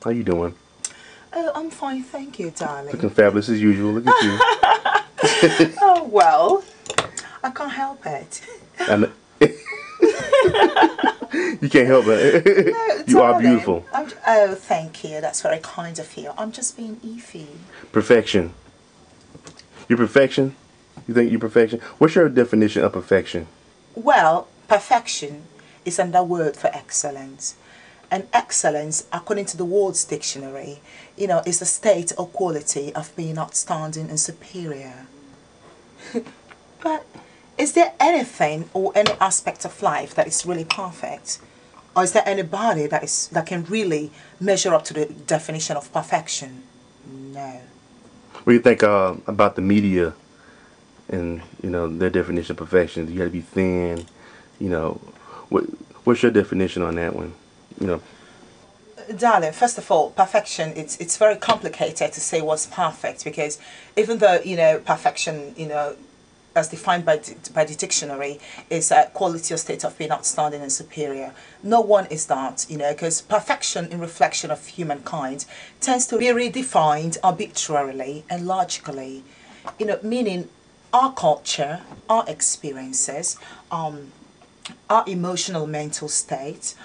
How you doing? Oh, I'm fine, thank you, Looking darling. fabulous as usual. Look at you. Oh, well, I can't help it. And you can't help it. No, You are darling. beautiful. Oh, thank you. That's very kind of you. I'm just being Eeefy. Perfection. You're perfection? You think you're perfection? What's your definition of perfection? Well, perfection is another word for excellence. And excellence, according to the World's Dictionary, is a state or quality of being outstanding and superior. But is there anything or any aspect of life that is really perfect? Or is there anybody that can really measure up to the definition of perfection? No. What do you think about the media and their definition of perfection? You got to be thin. You know, what what's your definition on that one? You know, Darling, first of all, perfection, it's very complicated to say what's perfect because even though, perfection, as defined by the dictionary, is a quality or state of being outstanding and superior. No one is that, because perfection in reflection of humankind tends to be redefined arbitrarily and logically, meaning our culture, our experiences, our emotional mental state,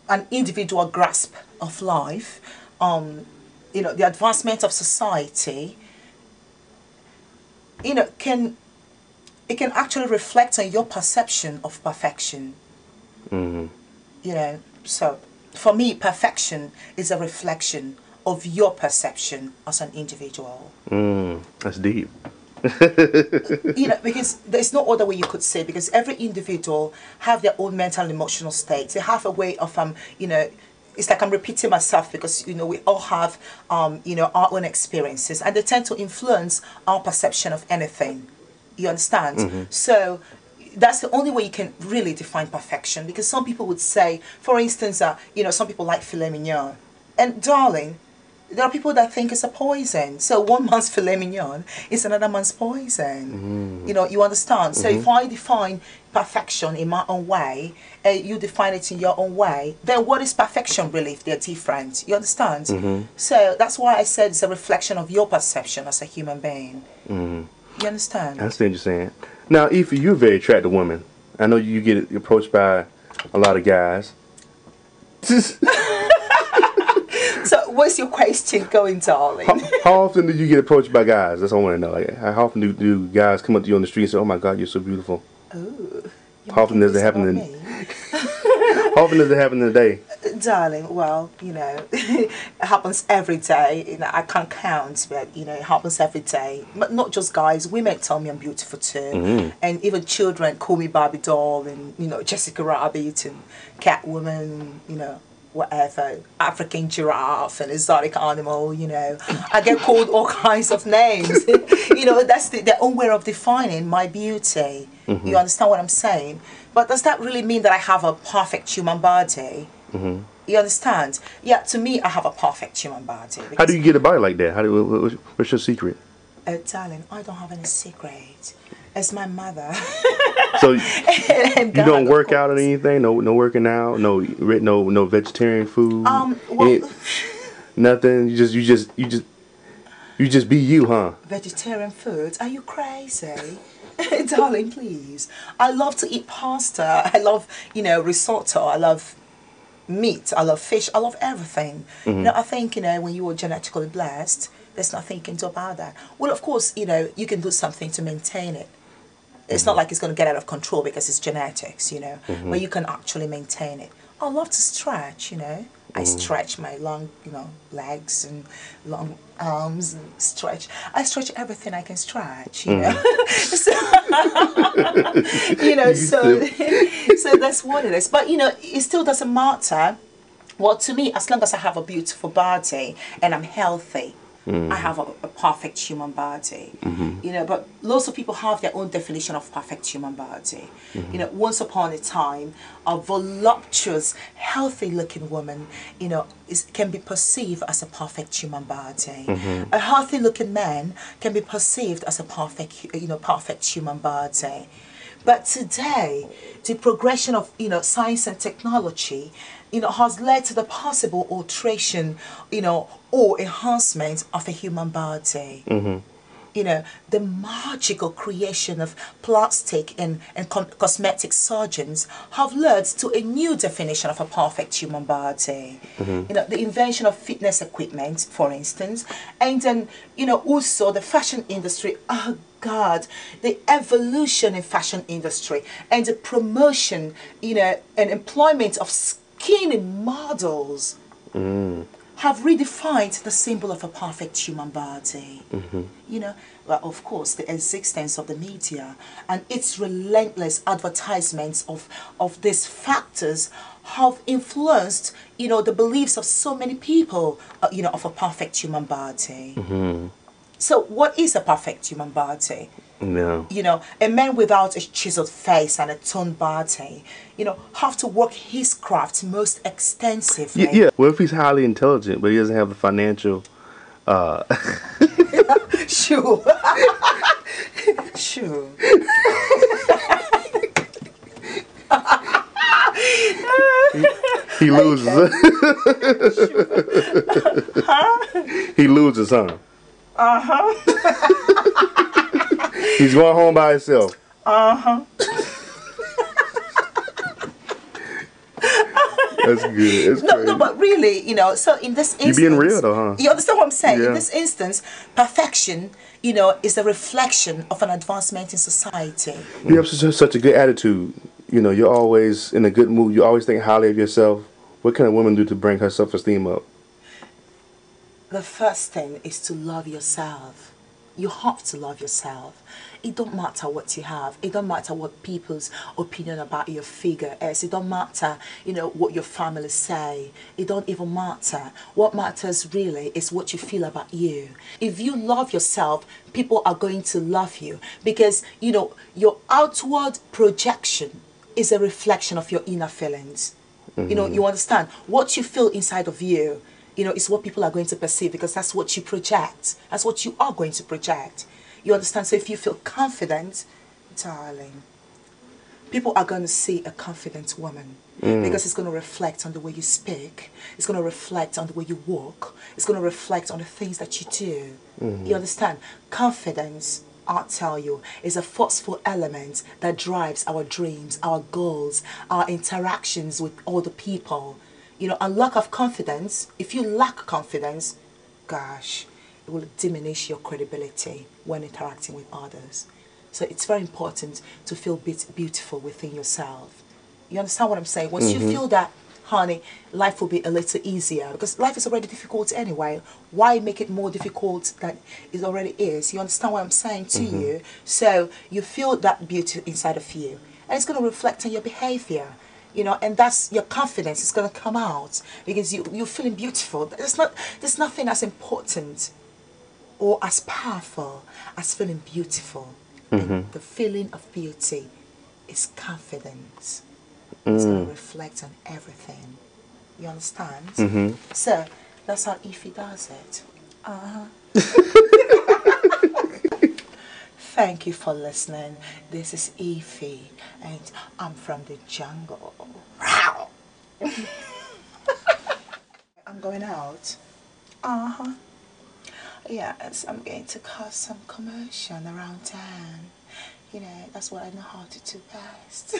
an individual grasp of life, the advancement of society, can it can actually reflect on your perception of perfection. hmm So for me, perfection is a reflection of your perception as an individual. that's deep. Because there's no other way you could say, because every individual have their own mental and emotional states. They have a way of it's like I'm repeating myself because we all have our own experiences, and they tend to influence our perception of anything. You understand? So that's the only way you can really define perfection, because some people would say, for instance, some people like filet mignon, and darling, there are people that think it's a poison. So one man's filet mignon is another man's poison. You understand? So if I define perfection in my own way, you define it in your own way, then what is perfection really if they're different? You understand? So that's why I said it's a reflection of your perception as a human being. You I understand? understand what you're saying. Now, Eeefy, you're a very attractive woman. I know you get approached by a lot of guys. So what's your question going, darling? How often do you get approached by guys? That's what I want to know. Like, how often do guys come up to you on the street and say, "Oh my God, you're so beautiful"? Ooh, you're How often making does it this happen? about me. How often does it happen in a day? Darling, well, it happens every day. I can't count, but it happens every day. But not just guys, women tell me I'm beautiful too, and even children call me Barbie doll, and Jessica Rabbit and Catwoman, whatever, African giraffe and exotic animal. I get called all kinds of names. That's their own way of defining my beauty. You understand what I'm saying? But does that really mean that I have a perfect human body? You understand? Yeah, to me, I have a perfect human body. How do you get a body like that? What's your secret? Darling, I don't have any secret. It's my mother. So And you don't God, of work out or course. anything? No working out. No vegetarian food. Well, Nothing. You just be you, huh? vegetarian foods? Are you crazy? Darling, please. I love to eat pasta. I love, risotto. I love meat. I love fish. I love everything. I think, when you are genetically blessed, there's nothing you can do about that. Well, of course, you can do something to maintain it. It's not like it's going to get out of control because it's genetics, but you can actually maintain it. I love to stretch. I stretch my long, legs and long arms and stretch. I stretch everything I can stretch. So, so, so that's what it is. But, it still doesn't matter. Well, to me, as long as I have a beautiful body and I'm healthy, I have a perfect human body. But lots of people have their own definition of perfect human body. Once upon a time, a voluptuous, healthy-looking woman, can be perceived as a perfect human body. A healthy-looking man can be perceived as a perfect human body. But today, the progression of science and technology, has led to the possible alteration, or enhancement of a human body. The magical creation of plastic and cosmetic surgeons have led to a new definition of a perfect human body. The invention of fitness equipment, for instance, and then, also the fashion industry. Oh God, the evolution in fashion industry and the promotion, and employment of skinny models have redefined the symbol of a perfect human body. Well, of course, the existence of the media and its relentless advertisements of these factors have influenced, the beliefs of so many people, of a perfect human body. So what is a perfect human body? No. A man without a chiseled face and a toned body, have to work his craft most extensively. Yeah. What if he's highly intelligent, but he doesn't have the financial? Sure. Sure. He loses. He loses, huh? He's going home by himself. That's good. That's No, but really, so in this instance... You're being real though, huh? You understand what I'm saying? Yeah. In this instance, perfection, is a reflection of an advancement in society. You have such a good attitude. You're always in a good mood. You always think highly of yourself. What can a woman do to bring her self-esteem up? The first thing is to love yourself. You have to love yourself. It don't matter what you have. It don't matter what people's opinion about your figure is. It don't matter, what your family say. It don't even matter. What matters really is what you feel about you. If you love yourself, people are going to love you because, your outward projection is a reflection of your inner feelings. You understand? What you feel inside of you, is what people are going to perceive because that's what you project. That's what you are going to project. You understand? So if you feel confident, darling, people are going to see a confident woman because it's going to reflect on the way you speak. It's going to reflect on the way you walk. It's going to reflect on the things that you do. You understand? Confidence, I'll tell you, is a forceful element that drives our dreams, our goals, our interactions with other people. And lack of confidence, if you lack confidence, gosh, it will diminish your credibility when interacting with others. So it's very important to feel beautiful within yourself. You understand what I'm saying? Once you feel that, honey, life will be a little easier because life is already difficult anyway. Why make it more difficult than it already is? You understand what I'm saying to you? So you feel that beauty inside of you and it's going to reflect on your behavior. And that's your confidence is going to come out because you're feeling beautiful. There's nothing as important or as powerful as feeling beautiful. And the feeling of beauty is confidence. It's going to reflect on everything. You understand? So that's how Eeefy does it. Thank you for listening. This is Eeefy, and I'm from the jungle. I'm going out. Yes, I'm going to cause some commotion around town. That's what I know how to do best.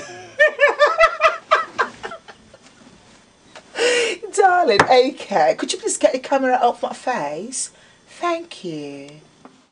Darling, okay. Could you please get the camera off my face? Thank you.